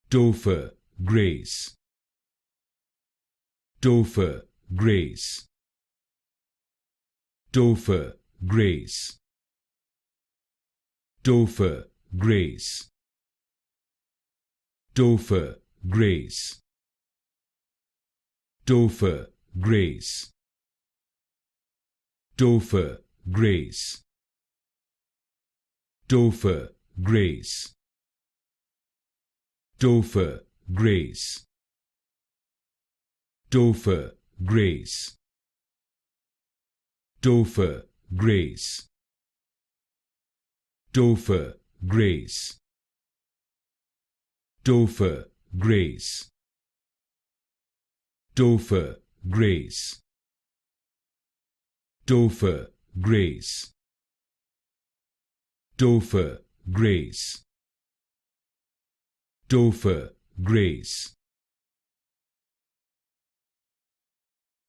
Topher Grace. Topher Grace. Topher Grace. Topher Grace. Topher Grace. Topher Grace. Topher Grace. Topher Grace. Topher Grace. Topher Grace. Topher Grace. Topher Grace. Topher Grace. Topher Grace. Topher Grace. Topher Grace. Topher Grace.